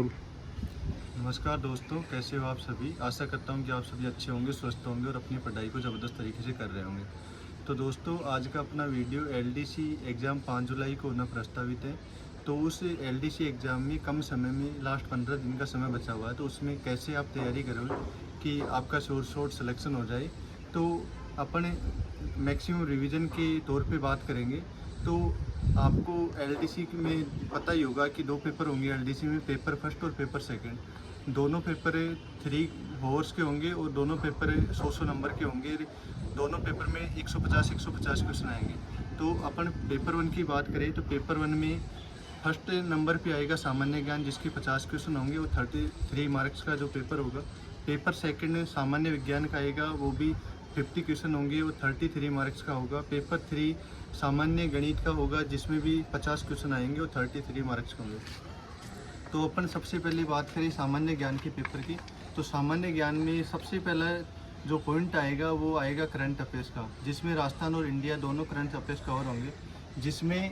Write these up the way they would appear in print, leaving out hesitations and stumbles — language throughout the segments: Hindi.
नमस्कार दोस्तों, कैसे हो आप सभी। आशा करता हूँ कि आप सभी अच्छे होंगे, स्वस्थ होंगे और अपनी पढ़ाई को ज़बरदस्त तरीके से कर रहे होंगे। तो दोस्तों, आज का अपना वीडियो एलडीसी एग्ज़ाम 5 जुलाई को होना प्रस्तावित है। तो उस एलडीसी एग्ज़ाम में कम समय में लास्ट 15 दिन का समय बचा हुआ है, तो उसमें कैसे आप तैयारी करोगे कि आपका शॉर्ट सिलेक्शन हो जाए। तो अपन मैक्सिमम रिवीजन के तौर पे बात करेंगे। तो आपको एलडीसी में पता ही होगा कि 2 पेपर होंगे एलडीसी में, पेपर फर्स्ट और पेपर सेकंड। दोनों पेपर 3 हॉर्स के होंगे और दोनों पेपर 100 नंबर के होंगे। दोनों पेपर में 150 क्वेश्चन आएंगे। तो अपन पेपर 1 की बात करें तो पेपर 1 में फर्स्ट नंबर पे आएगा सामान्य ज्ञान, जिसके 50 क्वेश्चन होंगे और 33 मार्क्स का जो पेपर होगा। पेपर सेकंड सामान्य विज्ञान का आएगा, वो भी 50 क्वेश्चन होंगे और 33 मार्क्स का होगा। पेपर 3 सामान्य गणित का होगा, जिसमें भी 50 क्वेश्चन आएंगे और 33 मार्क्स के होंगे। तो अपन सबसे पहले बात करें सामान्य ज्ञान के पेपर की। तो सामान्य ज्ञान में सबसे पहला जो पॉइंट आएगा वो आएगा करंट अफेयर्स का, जिसमें राजस्थान और इंडिया दोनों करंट अफेयर्स कवर होंगे। जिसमें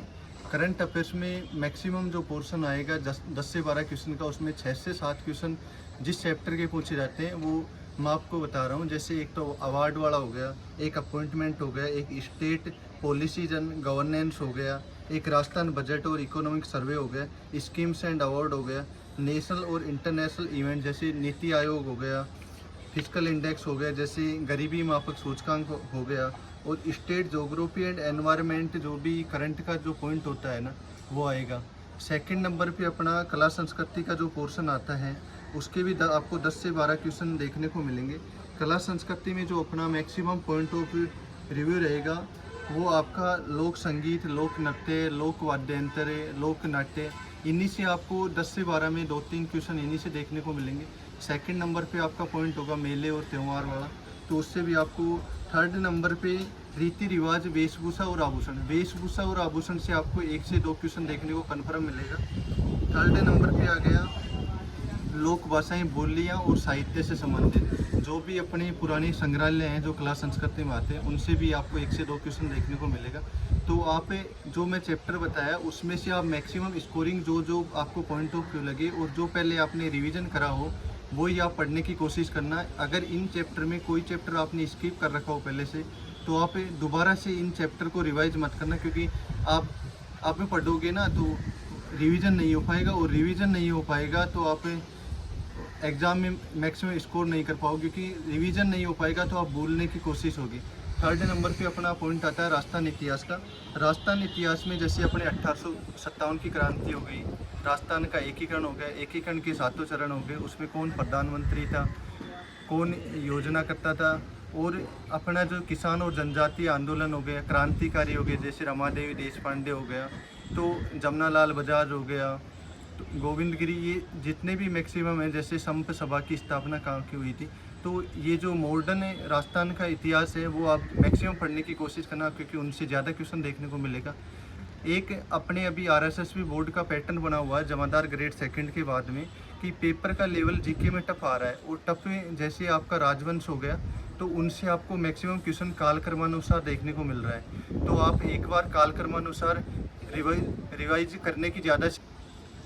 करंट अफेयर्स में मैक्सिमम जो पोर्शन आएगा 10 से 12 क्वेश्चन का, उसमें 6 से 7 क्वेश्चन जिस चैप्टर के पूछे जाते हैं वो मैं आपको बता रहा हूँ। जैसे एक तो अवार्ड वाला हो गया, एक अपॉइंटमेंट हो गया, एक स्टेट पॉलिसीज एंड गवर्नेंस हो गया, एक राजस्थान बजट और इकोनॉमिक सर्वे हो गया, स्कीम्स एंड अवार्ड हो गया, नेशनल और इंटरनेशनल इवेंट जैसे नीति आयोग हो गया, फिजिकल इंडेक्स हो गया जैसे गरीबी मापक सूचकांक हो गया, और स्टेट जोग्राफी एंड एनवायरनमेंट जो भी करंट का जो पॉइंट होता है ना, वो आएगा। सेकंड नंबर पे अपना कला संस्कृति का जो पोर्शन आता है उसके भी आपको 10 से 12 क्वेश्चन देखने को मिलेंगे। कला संस्कृति में जो अपना मैक्सिमम पॉइंट ऑफ रिव्यू रहेगा वो आपका लोक संगीत, लोक नृत्य, लोक वाद्यंत्र, लोक नाट्य, इन्हीं से आपको 10 से 12 में 2-3 क्वेश्चन इन्हीं से देखने को मिलेंगे। सेकंड नंबर पे आपका पॉइंट होगा मेले और त्यौहार वाला, तो उससे भी आपको। थर्ड नंबर पे रीति रिवाज, वेशभूषा और आभूषण। वेशभूषा और आभूषण से आपको 1 से 2 क्वेश्चन देखने को कन्फर्म मिलेगा। थर्ड नंबर पे आ गया लोक भाषाएं, बोलियाँ और साहित्य से संबंधित जो भी अपने पुराने संग्रहालय हैं जो कला संस्कृति में आते हैं, उनसे भी आपको 1 से 2 क्वेश्चन देखने को मिलेगा। तो आप जो मैं चैप्टर बताया उसमें से आप मैक्सिमम स्कोरिंग जो आपको पॉइंट ऑफ व्यू लगे और जो पहले आपने रिवीजन करा हो वो ही आप पढ़ने की कोशिश करना। अगर इन चैप्टर में कोई चैप्टर आपने स्किप कर रखा हो पहले से, तो आप दोबारा से इन चैप्टर को रिवाइज मत करना, क्योंकि आप में पढ़ोगे ना तो रिवीजन नहीं हो पाएगा, और रिवीजन नहीं हो पाएगा तो आप एग्ज़ाम में मैक्सिमम स्कोर नहीं कर पाओगे, क्योंकि रिवीजन नहीं हो पाएगा तो आप भूलने की कोशिश होगी। थर्ड नंबर पे अपना पॉइंट आता है राजस्थान इतिहास का। राजस्थान इतिहास में जैसे अपने 1857 की क्रांति हो गई, राजस्थान का एकीकरण हो गया, एकीकरण के 7 चरण हो गए, उसमें कौन प्रधानमंत्री था, कौन योजना करता था, और अपना जो किसान और जनजातीय आंदोलन हो गया, क्रांतिकारी हो गए जैसे रमादेवी देशपांडे हो गया, तो जमनालाल बजाज हो गया, तो गोविंद गिरी, ये जितने भी मैक्सिमम है, जैसे संप सभा की स्थापना कहाँ की हुई थी। तो ये जो मॉडर्न राजस्थान का इतिहास है वो आप मैक्सिमम पढ़ने की कोशिश करना, क्योंकि उनसे ज़्यादा क्वेश्चन देखने को मिलेगा। एक अपने अभी आरएसएसबी बोर्ड का पैटर्न बना हुआ है जमादार ग्रेड सेकंड के बाद में, कि पेपर का लेवल जीके में टफ आ रहा है, और टफ में जैसे आपका राजवंश हो गया तो उनसे आपको मैक्सिमम क्वेश्चन कालक्रमानुसार देखने को मिल रहा है। तो आप एक बार कालक्रमानुसार रिवाइज करने की ज़्यादा,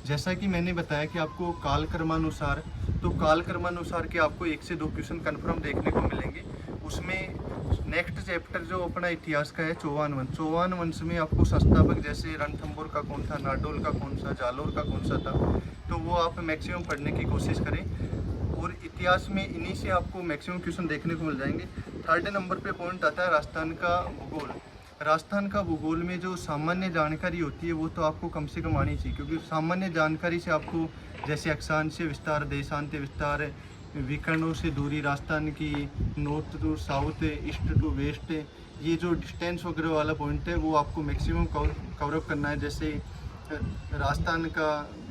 जैसा कि मैंने बताया कि आपको कालक्रमानुसार, तो कालक्रमानुसार के आपको 1 से 2 क्वेश्चन कन्फर्म देखने को मिलेंगे। उसमें नेक्स्ट चैप्टर जो अपना इतिहास का है चौहान वंश। चौहान वंश में आपको संस्थापक जैसे रणथंभौर का कौन था, नाडोल का कौन सा, जालोर का कौन सा था, तो वो आप मैक्सिमम पढ़ने की कोशिश करें, और इतिहास में इन्हीं से आपको मैक्सिमम क्वेश्चन देखने को मिल जाएंगे। थर्ड नंबर पे पॉइंट आता है राजस्थान का भूगोल। राजस्थान का भूगोल में जो सामान्य जानकारी होती है वो तो आपको कम से कम आनी चाहिए, क्योंकि सामान्य जानकारी से आपको जैसे अक्षांश विस्तार, देशांत विस्तार, विकर्णों से दूरी, राजस्थान की north to south, east to west, ये जो डिस्टेंस वगैरह वाला पॉइंट है वो आपको मैक्सिमम कवर अप करना है। जैसे राजस्थान का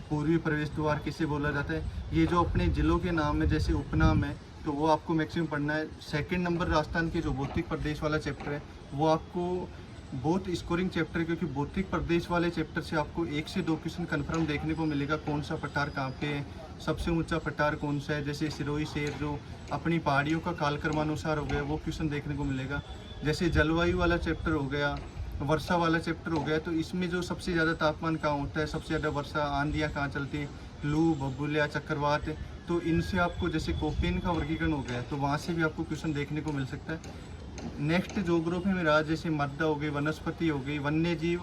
पूर्वी प्रवेश द्वार किसे बोला जाता है, ये जो अपने ज़िलों के नाम है जैसे उपनाम है, तो वो आपको मैक्सिमम पढ़ना है। सेकंड नंबर राजस्थान के जो भौतिक प्रदेश वाला चैप्टर है वो आपको बहुत स्कोरिंग चैप्टर, क्योंकि भौतिक प्रदेश वाले चैप्टर से आपको 1 से 2 क्वेश्चन कन्फर्म देखने को मिलेगा। कौन सा पठार कहाँ पे है, सबसे ऊंचा पठार कौन सा है, जैसे सिरोही शेर जो अपनी पहाड़ियों का कालक्रमानुसार हो गया वो क्वेश्चन देखने को मिलेगा। जैसे जलवायु वाला चैप्टर हो गया, वर्षा वाला चैप्टर हो गया, तो इसमें जो सबसे ज़्यादा तापमान कहाँ होता है, सबसे ज़्यादा वर्षा, आंधियाँ कहाँ चलती हैं, लू, बबूलिया, चक्रवात, तो इनसे आपको जैसे कोपेन का वर्गीकरण हो गया तो वहाँ से भी आपको क्वेश्चन देखने को मिल सकता है। नेक्स्ट जोग्राफी में रहा जैसे मृदा हो गई, वनस्पति हो गई, वन्य जीव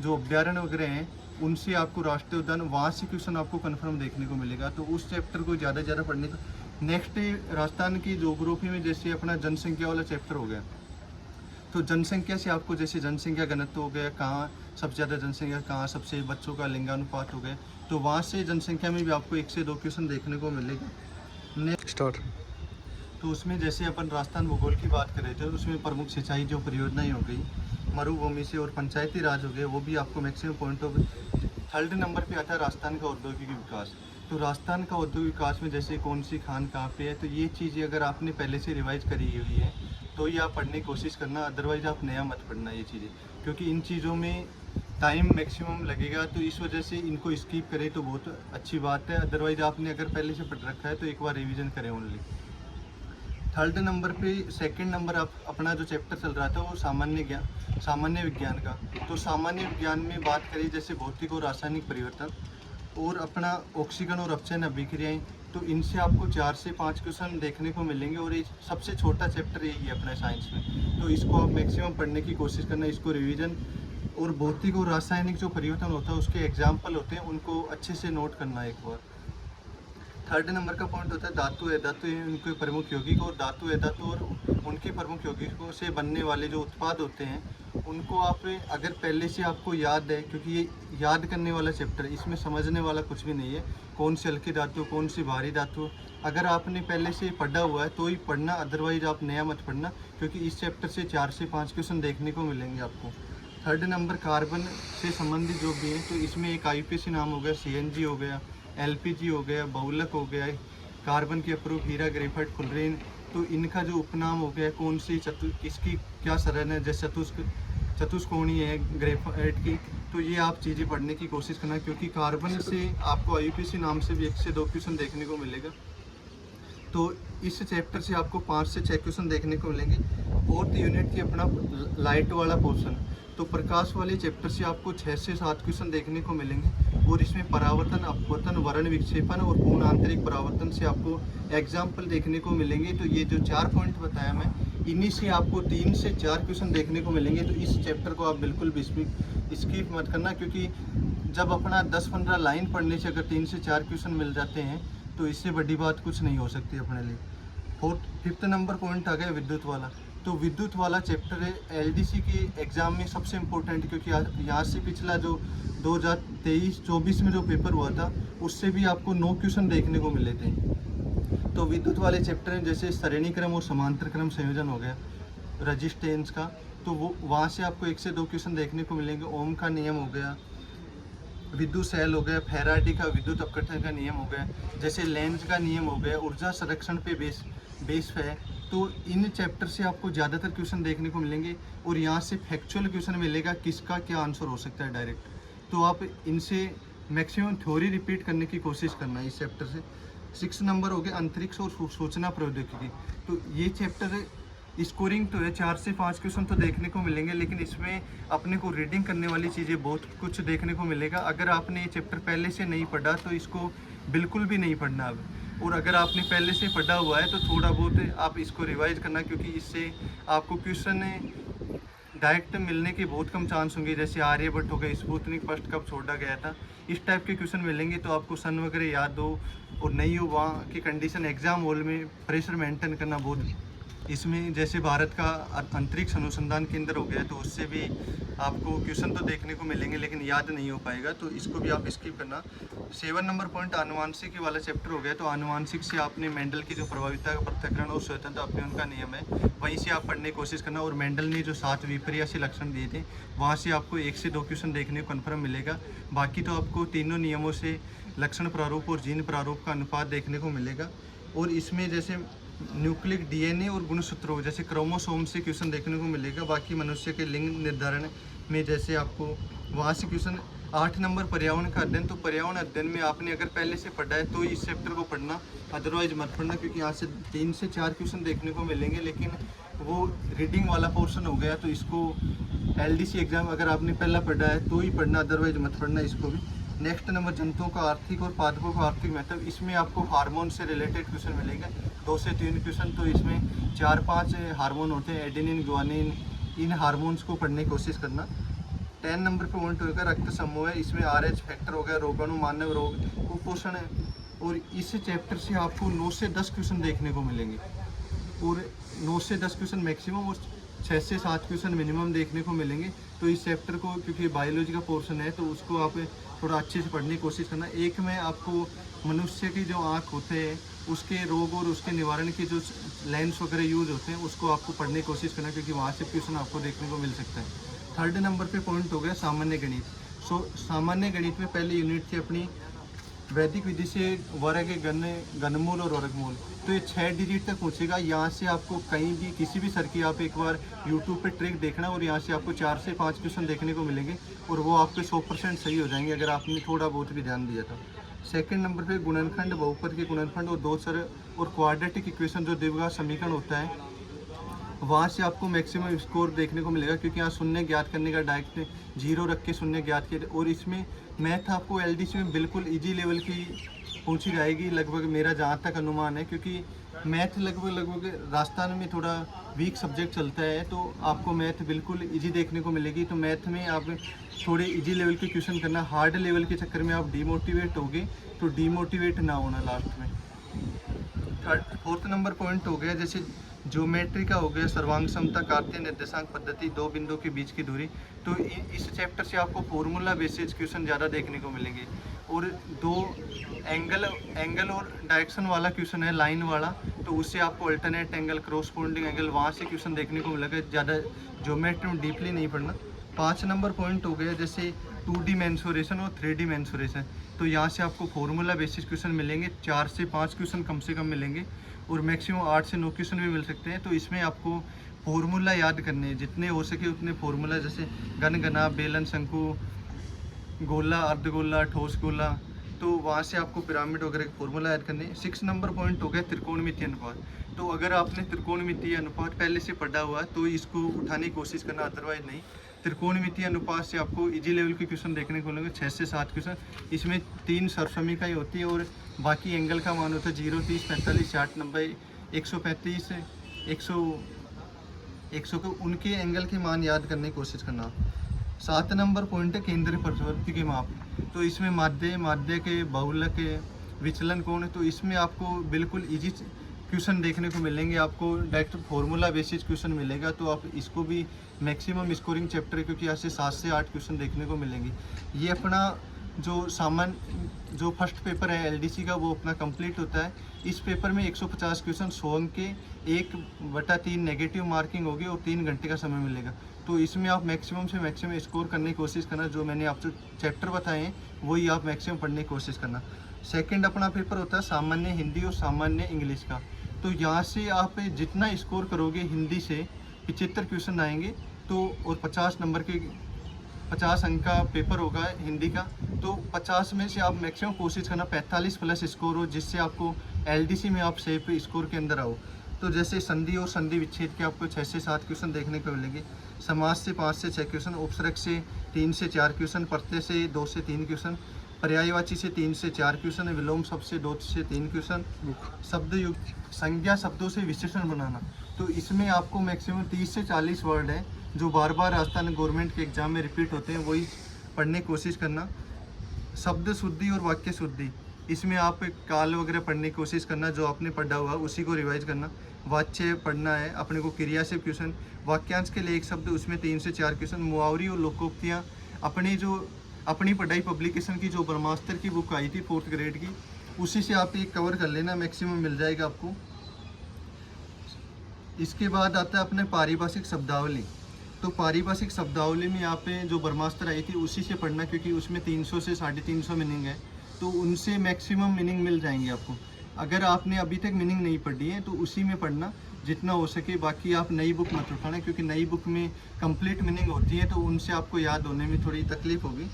जो अभ्यारण्य वगैरह हैं उनसे आपको राष्ट्रीय उद्यान, वहाँ से क्वेश्चन आपको कन्फर्म देखने को मिलेगा। तो उस चैप्टर को ज़्यादा से ज़्यादा पढ़ने का। नेक्स्ट राजस्थान की जोग्राफी में जैसे अपना जनसंख्या वाला चैप्टर हो गया, तो जनसंख्या से आपको जैसे जनसंख्या घनत्व हो गया, कहाँ सबसे ज़्यादा जनसंख्या, कहाँ सबसे बच्चों का लिंगानुपात हो गया, तो वहाँ से जनसंख्या में भी आपको 1 से 2 क्वेश्चन देखने को मिलेगा। नेक्स्ट तो उसमें जैसे अपन राजस्थान भूगोल की बात कर रहे थे, उसमें प्रमुख सिंचाई जो परियोजनाएं हो गई, मरुभूमि से और पंचायती राज हो गए, वो भी आपको maximum point of. Third number पे आता है राजस्थान का औद्योगिक विकास। तो राजस्थान का औद्योगिक विकास में जैसे कौन सी खान कहाँ पे है, तो ये चीज़ें अगर आपने पहले से रिवाइज करी हुई है तो ये आप पढ़ने की कोशिश करना, अदरवाइज आप नया मत पढ़ना ये चीज़ें, क्योंकि इन चीज़ों में टाइम मैक्सिमम लगेगा। तो इस वजह से इनको स्किप करें तो बहुत अच्छी बात है, अदरवाइज आपने अगर पहले से पढ़ रखा है तो एक बार रिवीजन करें ओनली। थर्ड नंबर पे सेकंड नंबर आप अपना जो चैप्टर चल रहा था वो सामान्य विज्ञान का। तो सामान्य विज्ञान में बात करें जैसे भौतिक और रासायनिक परिवर्तन और अपना ऑक्सीजन और अपचयन अभिक्रियाएं, तो इनसे आपको 4 से 5 क्वेश्चन देखने को मिलेंगे और ये सबसे छोटा चैप्टर यही है अपना साइंस में। तो इसको आप मैक्सिमम पढ़ने की कोशिश करना, इसको रिवीजन। और भौतिक और रासायनिक जो परिवर्तन होता है उसके एग्जाम्पल होते हैं, उनको अच्छे से नोट करना एक बार। थर्ड नंबर का पॉइंट होता है धातु अधातु, उनके प्रमुख यौगिक, और धातु अधातु और उनके प्रमुख यौगिकों से बनने वाले जो उत्पाद होते हैं उनको आप अगर पहले से आपको याद है, क्योंकि ये याद करने वाला चैप्टर, इसमें समझने वाला कुछ भी नहीं है, कौन सी हल्की धातु कौन सी भारी धातु, अगर आपने पहले से पढ़ा हुआ है तो ही पढ़ना, अदरवाइज आप नया मत पढ़ना, क्योंकि इस चैप्टर से 4 से 5 क्वेश्चन देखने को मिलेंगे आपको। थर्ड नंबर कार्बन से संबंधित जो भी हैं, तो इसमें एक IUPAC नाम हो गया, CNG हो गया, LPG हो गया, बहुलक हो गया, कार्बन के अप्रूप हीरा, ग्रेफाइट, फुलरेन, तो इनका जो उपनाम हो गया, कौन सी इसकी क्या सरन है, जैसे चतुष्कोणीय है ग्रेफाइट की, तो ये आप चीज़ें पढ़ने की कोशिश करना, क्योंकि कार्बन से आपको IUPAC नाम से भी 1 से 2 क्वेश्चन देखने को मिलेगा। तो इस चैप्टर से आपको 5 से 6 क्वेश्चन देखने को मिलेंगे। फोर्थ यूनिट की अपना लाइट वाला पोर्शन, तो प्रकाश वाले चैप्टर से आपको 6 से 7 क्वेश्चन देखने को मिलेंगे और इसमें परावर्तन, अपवर्तन, वर्ण विक्षेपण और पूर्ण आंतरिक परावर्तन से आपको एग्जाम्पल देखने को मिलेंगे। तो ये जो 4 पॉइंट बताया मैं, इन्हीं से आपको 3 से 4 क्वेश्चन देखने को मिलेंगे। तो इस चैप्टर को आप बिल्कुल भी स्किप मत करना, क्योंकि जब अपना 10-15 लाइन पढ़ने से अगर 3 से 4 क्वेश्चन मिल जाते हैं तो इससे बड़ी बात कुछ नहीं हो सकती अपने लिए। फिफ्थ नंबर पॉइंट आ गया विद्युत वाला। तो विद्युत वाला चैप्टर है LDC के एग्ज़ाम में सबसे इम्पोर्टेंट, क्योंकि यहाँ से पिछला जो 2023-24 में जो पेपर हुआ था उससे भी आपको 9 क्वेश्चन देखने को मिले थे। तो विद्युत वाले चैप्टर में जैसे श्रेणी क्रम और समांतर क्रम संयोजन हो गया, रजिस्टेंस का, तो वो वहाँ से आपको 1 से 2 क्वेश्चन देखने को मिलेंगे। ओम का नियम हो गया, विद्युत सेल हो गया, फैराडे का विद्युत अपकर्षण का नियम हो गया, जैसे लेंज का नियम हो गया, ऊर्जा संरक्षण पे बेस है। तो इन चैप्टर से आपको ज़्यादातर क्वेश्चन देखने को मिलेंगे और यहाँ से फैक्चुअल क्वेश्चन मिलेगा, किसका क्या आंसर हो सकता है डायरेक्ट। तो आप इनसे मैक्सिमम थ्योरी रिपीट करने की कोशिश करना है इस चैप्टर से। 6 नंबर हो गया अंतरिक्ष और सूचना प्रौद्योगिकी। तो ये चैप्टर स्कोरिंग तो है, 4 से 5 क्वेश्चन तो देखने को मिलेंगे, लेकिन इसमें अपने को रीडिंग करने वाली चीज़ें बहुत कुछ देखने को मिलेगा। अगर आपने ये चैप्टर पहले से नहीं पढ़ा तो इसको बिल्कुल भी नहीं पढ़ना अब, और अगर आपने पहले से पढ़ा हुआ है तो थोड़ा बहुत आप इसको रिवाइज करना, क्योंकि इससे आपको क्वेश्चन डायरेक्ट मिलने के बहुत कम चांस होंगे। जैसे आर्यभट्ट हो गया, स्पुतनिक फर्स्ट कब छोड़ा गया था, इस टाइप के क्वेश्चन मिलेंगे। तो आपको सन वगैरह याद हो और नहीं हो, वहाँ की कंडीशन एग्जाम हॉल में प्रेशर मेंटेन करना बहुत। इसमें जैसे भारत का अंतरिक्ष अनुसंधान केंद्र हो गया, तो उससे भी आपको क्वेश्चन तो देखने को मिलेंगे लेकिन याद नहीं हो पाएगा, तो इसको भी आप स्किप करना। 7 नंबर पॉइंट आनुवांशिक वाला चैप्टर हो गया। तो आनुवांशिक से आपने मेंडल की जो प्रभाविता, पृथक्करण और स्वतंत्रता अपने उनका नियम है, वहीं से आप पढ़ने की कोशिश करना। और मेंडल ने जो 7 विपर्यासी लक्षण दिए थे, वहाँ से आपको 1 से 2 क्वेश्चन देखने को कन्फर्म मिलेगा। बाकी तो आपको तीनों नियमों से लक्षण प्रारूप और जीन प्रारूप का अनुपात देखने को मिलेगा। और इसमें जैसे न्यूक्लिक DNA और गुणसूत्रों जैसे क्रोमोसोम से क्वेश्चन देखने को मिलेगा। बाकी मनुष्य के लिंग निर्धारण में जैसे आपको वहाँ से क्वेश्चन। 8 नंबर पर्यावरण का अध्ययन। तो पर्यावरण अध्ययन में आपने अगर पहले से पढ़ा है तो इस चैप्टर को पढ़ना, अदरवाइज मत पढ़ना, क्योंकि यहाँ से 3 से 4 क्वेश्चन देखने को मिलेंगे, लेकिन वो रीडिंग वाला पोर्शन हो गया। तो इसको LDC एग्जाम अगर आपने पहला पढ़ा है तो ही पढ़ना, अदरवाइज मत पढ़ना इसको भी। नेक्स्ट नंबर जंतुओं का आर्थिक और पादपों का आर्थिक महत्व, इसमें आपको हार्मोन से रिलेटेड क्वेश्चन मिलेंगे 2 से 3 क्वेश्चन। तो इसमें 4-5 हार्मोन होते हैं, एडेनिन, ग्वानिन, इन हार्मोन्स को पढ़ने की कोशिश करना। 10 नंबर पे पॉइंट होगा रक्त समूह है, इसमें RH फैक्टर हो गया, रोगाणु, मानव रोग, कुपोषण है। और इस चैप्टर से आपको 9 से 10 क्वेश्चन देखने को मिलेंगे और 9 से 10 क्वेश्चन मैक्सिमम और 6 से 7 क्वेश्चन मिनिमम देखने को मिलेंगे। तो इस चैप्टर को, क्योंकि बायोलॉजी का पोर्शन है, तो उसको आप थोड़ा अच्छे से पढ़ने की कोशिश करना। एक में आपको मनुष्य की जो आँख होते हैं उसके रोग और उसके निवारण के जो लेंस वगैरह यूज होते हैं उसको आपको पढ़ने की कोशिश करना, क्योंकि वहाँ से क्वेश्चन आपको देखने को मिल सकता है। 3rd नंबर पे पॉइंट हो गया सामान्य गणित। सामान्य गणित में पहली यूनिट थी अपनी वैदिक विधि से वर्ग, घनमूल और वर्गमूल। तो ये 6 डिजिट तक पहुँचेगा। यहाँ से आपको कहीं भी किसी भी सर की आप एक बार यूट्यूब पे ट्रिक देखना और यहाँ से आपको 4 से 5 क्वेश्चन देखने को मिलेंगे और वो आपके 100% सही हो जाएंगे अगर आपने थोड़ा बहुत भी ध्यान दिया था। 2nd नंबर पे गुणनखंड, बहुपद के गुणनखंड और 2 चर और क्वाड्रेटिक इक्वेशन जो द्विघात समीकरण होता है, वहाँ से आपको मैक्सिमम स्कोर देखने को मिलेगा, क्योंकि यहाँ शून्य ज्ञात करने का डायरेक्ट 0 रख के शून्य ज्ञात किया। और इसमें मैथ आपको LDC में बिल्कुल इजी लेवल की पूछी जाएगी लगभग, मेरा जहाँ तक अनुमान है, क्योंकि मैथ लगभग राजस्थान में थोड़ा वीक सब्जेक्ट चलता है, तो आपको मैथ बिल्कुल इजी देखने को मिलेगी। तो मैथ में आप थोड़े इजी लेवल के क्वेश्चन करना, हार्ड लेवल के चक्कर में आप डिमोटिवेट होगे तो डिमोटिवेट ना होना लास्ट में। 4th नंबर पॉइंट हो गया जैसे ज्योमेट्री का हो गया, सर्वांग समता, कार्तीय निर्देशांक पद्धति, 2 बिंदुओं के बीच की दूरी। तो इस चैप्टर से आपको फॉर्मूला बेसिस क्वेश्चन ज़्यादा देखने को मिलेंगे और 2 एंगल और डायरेक्शन वाला क्वेश्चन है, लाइन वाला, तो उससे आपको अल्टरनेट एंगल, क्रॉसपोंडिंग एंगल, वहाँ से क्वेश्चन देखने को मिलेगा। ज़्यादा ज्योमेट्री में डीपली नहीं पढ़ना। 5 नंबर पॉइंट हो गया जैसे 2D मेंसुरेशन और 3D मेंसुरेशन। तो यहाँ से आपको फॉर्मूला बेसिस क्वेश्चन मिलेंगे, 4 से 5 क्वेश्चन कम से कम मिलेंगे और मैक्सिमम 8 से 9 क्वेश्चन भी मिल सकते हैं। तो इसमें आपको फॉर्मूला याद करने हैं, जितने हो सके उतने फॉर्मूला, जैसे घन, घना, बेलन, शंकु, गोला, अर्धगोला, ठोस गोला, तो वहाँ से आपको पिरामिड वगैरह के फॉर्मूला याद करने हैं। 6 नंबर पॉइंट हो गया त्रिकोणमितीय अनुपात। तो अगर आपने त्रिकोणमितीय अनुपात पहले से पढ़ा हुआ है तो इसको उठाने की कोशिश करना, अदरवाइज नहीं। त्रिकोणमितीय अनुपात से आपको इजी लेवल के क्वेश्चन देखने को मिलेंगे, 6 से 7 क्वेश्चन। इसमें 3 सर्वसमीका ही होती है और बाकी एंगल का मान होता है 0, 30, 45, 60, 90, 135, 100 को उनके एंगल के मान याद करने की कोशिश करना। 7 नंबर पॉइंट है केंद्रीय प्रवृत्ति के माप। तो इसमें माध्य के, बहुलक के, विचलन कोण है। तो इसमें आपको बिल्कुल इजी क्वेश्चन देखने को मिलेंगे, आपको डायरेक्ट फॉर्मूला बेसिस क्वेश्चन मिलेगा। तो आप इसको भी मैक्सिमम स्कोरिंग चैप्टर है, क्योंकि यहाँ से 7 से 8 क्वेश्चन देखने को मिलेंगे। ये अपना जो फर्स्ट पेपर है LDC का, वो अपना कंप्लीट होता है। इस पेपर में 150 क्वेश्चन 100 अंक के, 1/3 नेगेटिव मार्किंग होगी और 3 घंटे का समय मिलेगा। तो इसमें आप मैक्सिमम से मैक्सिमम स्कोर करने की कोशिश करना। जो मैंने आपको चैप्टर बताए हैं वही आप मैक्सिमम पढ़ने की कोशिश करना। सेकंड अपना पेपर होता है सामान्य हिंदी और सामान्य इंग्लिश का। तो यहाँ से आप जितना स्कोर करोगे, हिंदी से 75 क्वेश्चन आएंगे तो, और 50 नंबर के 50 अंक का पेपर होगा हिंदी का। तो 50 में से आप मैक्सिमम कोशिश करना 45 प्लस स्कोर हो, जिससे आपको LDC में आप सेफ स्कोर के अंदर आओ। तो जैसे संधि और संधि विच्छेद के आपको 6 से 7 क्वेश्चन देखने को मिलेंगे, समास से 5 से 6 क्वेश्चन, उपसर्ग से 3 से 4 क्वेश्चन, प्रत्यय से 2 से 3 क्वेश्चन, पर्यायवाची से 3 से 4 क्वेश्चन, विलोम शब्द से 2 से 3 क्वेश्चन, शब्द युक्त, संज्ञा शब्दों से विशेषण बनाना। तो इसमें आपको मैक्सिमम 30 से 40 वर्ड है जो बार बार राजस्थान गवर्नमेंट के एग्जाम में रिपीट होते हैं, वही पढ़ने की कोशिश करना। शब्द शुद्धि और वाक्य शुद्धि, इसमें आप काल वगैरह पढ़ने की कोशिश करना, जो आपने पढ़ा हुआ उसी को रिवाइज करना। वाच्य पढ़ना है अपने को, क्रिया से क्वेश्चन, वाक्यांश के लिए एक शब्द, उसमें 3 से 4 क्वेश्चन, मुहावरी और लोकोक्तियाँ। अपनी पढ़ाई पब्लिकेशन की जो ब्रह्मास्त्र की बुक आई थी 4th ग्रेड की, उसी से आप एक कवर कर लेना, मैक्सिमम मिल जाएगा आपको। इसके बाद आता है अपने पारिभाषिक शब्दावली। तो पारिभाषिक शब्दावली में यहाँ पे जो ब्रह्मास्त्र आई थी उसी से पढ़ना, क्योंकि उसमें 300 से 350 मीनिंग है, तो उनसे मैक्सिमम मीनिंग मिल जाएंगे आपको। अगर आपने अभी तक मीनिंग नहीं पढ़ी है तो उसी में पढ़ना जितना हो सके। बाकी आप नई बुक मत उठाना, क्योंकि नई बुक में कंप्लीट मीनिंग होती है, तो उनसे आपको याद होने में थोड़ी तकलीफ होगी।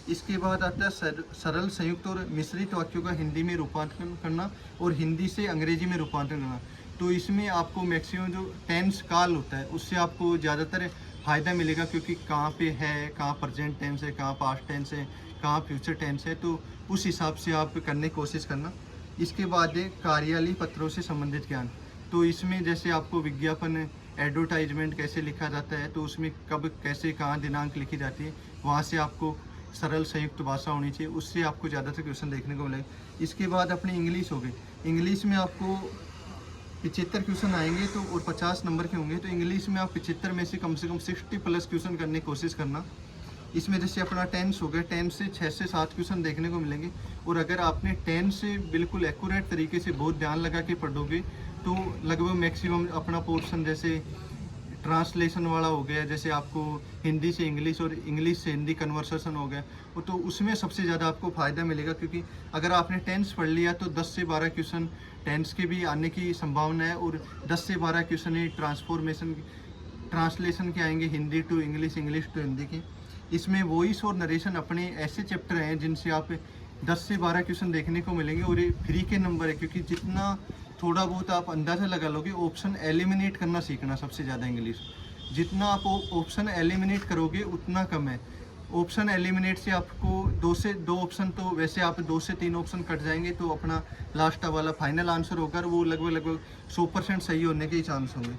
इसके बाद आता है सरल, संयुक्त और मिश्रित वाक्यों का हिंदी में रूपांतरण करना और हिंदी से अंग्रेजी में रूपांतरण करना। तो इसमें आपको मैक्सिमम जो टेंस काल होता है उससे आपको ज़्यादातर फ़ायदा मिलेगा, क्योंकि कहाँ पे है, कहाँ प्रेजेंट टेंस है, कहाँ पास्ट टेंस है, कहाँ फ्यूचर टेंस है, तो उस हिसाब से आप करने की कोशिश करना। इसके बाद है कार्यालय पत्रों से संबंधित ज्ञान। तो इसमें जैसे आपको विज्ञापन एडवर्टाइजमेंट कैसे लिखा जाता है, तो उसमें कब कैसे कहाँ दिनांक लिखी जाती है, वहाँ से आपको सरल संयुक्त भाषा होनी चाहिए, उससे आपको ज़्यादातर क्वेश्चन देखने को मिलेगा। इसके बाद अपनी इंग्लिश हो गई। इंग्लिश में आपको 75 क्वेश्चन आएंगे तो और 50 नंबर के होंगे, तो इंग्लिश में आप 75 में से कम 60 प्लस क्वेश्चन करने की कोशिश करना। इसमें जैसे अपना टेंस हो गया, टेंस से 6 से 7 क्वेश्चन देखने को मिलेंगे। और अगर आपने टेंस से बिल्कुल एक्यूरेट तरीके से बहुत ध्यान लगा के पढ़ोगे तो लगभग मैक्सिमम अपना पोर्शन जैसे ट्रांसलेशन वाला हो गया, जैसे आपको हिंदी से इंग्लिश और इंग्लिश से हिंदी कन्वर्सेशन हो गया, तो उसमें सबसे ज़्यादा आपको फ़ायदा मिलेगा। क्योंकि अगर आपने टेंस पढ़ लिया तो 10 से 12 क्वेश्चन टेंस के भी आने की संभावना है, और 10 से 12 क्वेश्चन ही ट्रांसलेशन के आएंगे, Hindi to English, English to Hindi की। इसमें वॉइस और नरेशन अपने ऐसे चैप्टर हैं जिनसे आप 10 से 12 क्वेश्चन देखने को मिलेंगे, और ये फ्री के नंबर है। क्योंकि जितना थोड़ा बहुत आप अंदाज़ा लगा लोगे, ऑप्शन एलिमिनेट करना सीखना सबसे ज़्यादा इंग्लिश। जितना आप ऑप्शन एलिमिनेट करोगे उतना कम है। ऑप्शन एलिमिनेट से आपको 2 से 2 ऑप्शन, तो वैसे आप 2 से 3 ऑप्शन कट जाएंगे, तो अपना लास्ट वाला फाइनल आंसर होकर वो लगभग 100% सही होने के ही चांस होंगे।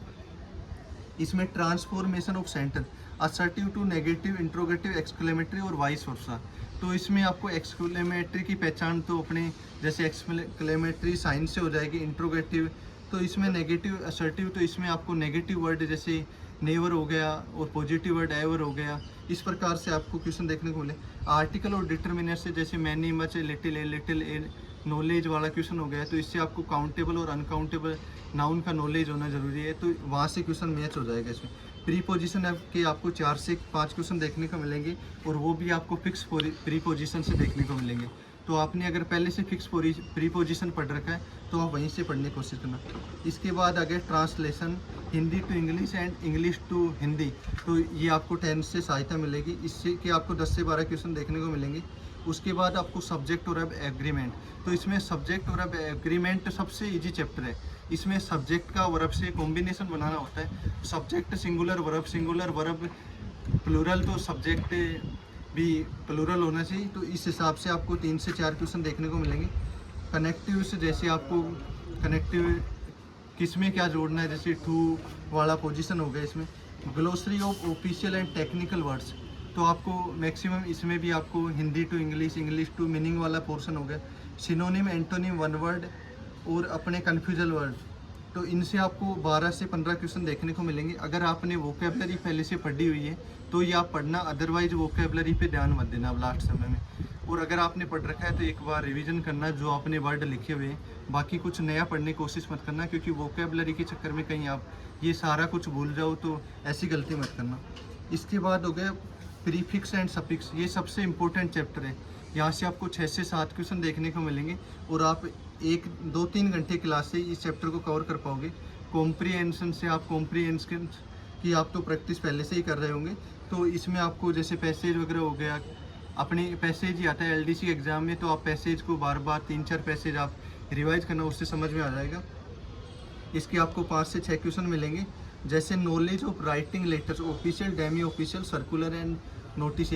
इसमें transformation of sentence, assertive to negative, interrogative, exclamatory और वाइस वर्सा। तो इसमें आपको एक्सक्लेमेटरी की पहचान तो अपने जैसे एक्सक्लेमेटरी साइन से हो जाएगी, इंट्रोगेटिव तो इसमें नेगेटिव, असर्टिव तो इसमें आपको नेगेटिव वर्ड जैसे नेवर हो गया और पॉजिटिव वर्ड एवर हो गया, इस प्रकार से आपको क्वेश्चन देखने को मिले। आर्टिकल और डिटर्मिनर से जैसे many, much, little, a little, A knowledge वाला क्वेश्चन हो गया, तो इससे आपको काउंटेबल और अनकाउंटेबल नाउन का नॉलेज होना जरूरी है, तो वहाँ से क्वेश्चन मैच हो जाएगा। इसमें प्रीपोजिशन के आपको 4 से 5 क्वेश्चन देखने को मिलेंगे, और वो भी आपको फिक्स प्रीपोजिशन से देखने को मिलेंगे। तो आपने अगर पहले से फिक्स प्रीपोजिशन पढ़ रखा है तो आप वहीं से पढ़ने की कोशिश करना। इसके बाद अगर translation Hindi to English and English to Hindi, तो ये आपको 10 से सहायता मिलेगी, इससे कि आपको 10 से 12 क्वेश्चन देखने को मिलेंगे। उसके बाद आपको सब्जेक्ट और अब एग्रीमेंट, तो इसमें सब्जेक्ट और अब एग्रीमेंट सबसे इजी चैप्टर है। इसमें सब्जेक्ट का वर्ब से कॉम्बिनेशन बनाना होता है, सब्जेक्ट सिंगुलर वर्ब प्लूरल, तो सब्जेक्ट भी प्लूरल होना चाहिए। तो इस हिसाब से आपको 3 से 4 क्वेश्चन देखने को मिलेंगे। कनेक्टिव से जैसे आपको कनेक्टिव किस में क्या जोड़ना है, जैसे टू वाला पोजीशन हो गया। इसमें glossary of official and technical words, तो आपको मैक्सिमम इसमें भी आपको Hindi to English, English to meaning वाला पोर्शन हो गया। सिनोनिम, एंटोनिम, वन वर्ड और अपने कन्फ्यूजल वर्ड, तो इनसे आपको 12 से 15 क्वेश्चन देखने को मिलेंगे। अगर आपने वोकेबलरी पहले से पढ़ी हुई है तो ये आप पढ़ना, अदरवाइज वोकेबलरी पे ध्यान मत देना अब लास्ट समय में। और अगर आपने पढ़ रखा है तो एक बार रिवीजन करना जो आपने वर्ड लिखे हुए हैं, बाकी कुछ नया पढ़ने की कोशिश मत करना, क्योंकि वोकेबलरी के चक्कर में कहीं आप ये सारा कुछ भूल जाओ, तो ऐसी गलती मत करना। इसके बाद हो गया प्रीफिक्स एंड सफिक्स, ये सबसे इम्पोर्टेंट चैप्टर है। यहाँ से आपको 6 से 7 क्वेश्चन देखने को मिलेंगे, और आप 1-2-3 घंटे क्लास से इस चैप्टर को कवर कर पाओगे। कॉम्प्रीहेंशन से आप कॉम्प्रीहेंशन की आप तो प्रैक्टिस पहले से ही कर रहे होंगे, तो इसमें आपको जैसे पैसेज वगैरह हो गया, अपने पैसेज ही आता है एलडीसी एग्ज़ाम में, तो आप पैसेज को बार बार 3-4 पैसेज आप रिवाइज करना, उससे समझ में आ जाएगा। इसके आपको 5 से 6 क्वेश्चन मिलेंगे, जैसे knowledge of writing letters, official, Demi official, circular and notice.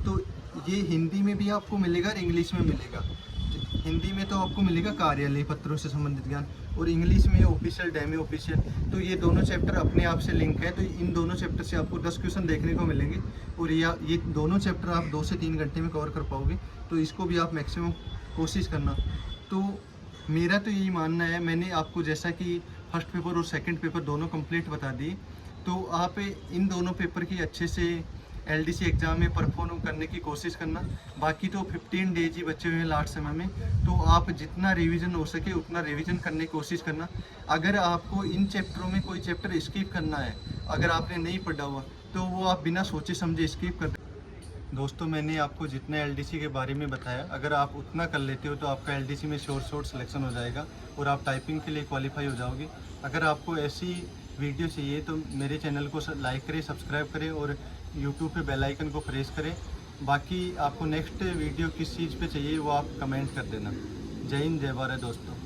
तो ये हिंदी में भी आपको मिलेगा और इंग्लिश में मिलेगा। हिंदी में तो आपको मिलेगा कार्यालय पत्रों से संबंधित ज्ञान, और इंग्लिश में ऑफिशियल, डेमी ऑफिशियल। तो ये दोनों चैप्टर अपने आप से लिंक है, तो इन दोनों चैप्टर से आपको 10 क्वेश्चन देखने को मिलेंगे, और ये दोनों चैप्टर आप 2 से 3 घंटे में कवर कर पाओगे। तो इसको भी आप मैक्सिमम कोशिश करना। तो मेरा तो यही मानना है, मैंने आपको जैसा कि फर्स्ट पेपर और सेकंड पेपर दोनों कंप्लीट बता दिए, तो आप इन दोनों पेपर की अच्छे से एलडीसी एग्ज़ाम में परफॉर्म करने की कोशिश करना। बाकी तो 15 डेज ही बचे हुए हैं लास्ट समय में, तो आप जितना रिवीजन हो सके उतना रिवीजन करने की कोशिश करना। अगर आपको इन चैप्टरों में कोई चैप्टर स्किप करना है, अगर आपने नहीं पढ़ा हुआ, तो वो आप बिना सोचे समझे स्किप कर दें। दोस्तों, मैंने आपको जितना एलडीसी के बारे में बताया, अगर आप उतना कर लेते हो तो आपका एलडीसी में शॉर्ट सिलेक्शन हो जाएगा और आप टाइपिंग के लिए क्वालिफाई हो जाओगे। अगर आपको ऐसी वीडियो चाहिए तो मेरे चैनल को लाइक करें, सब्सक्राइब करें और यूट्यूब पे बेल आइकन को प्रेस करें। बाकी आपको नेक्स्ट वीडियो किस चीज़ पे चाहिए वो आप कमेंट कर देना। जय हिंद, जय भारत दोस्तों।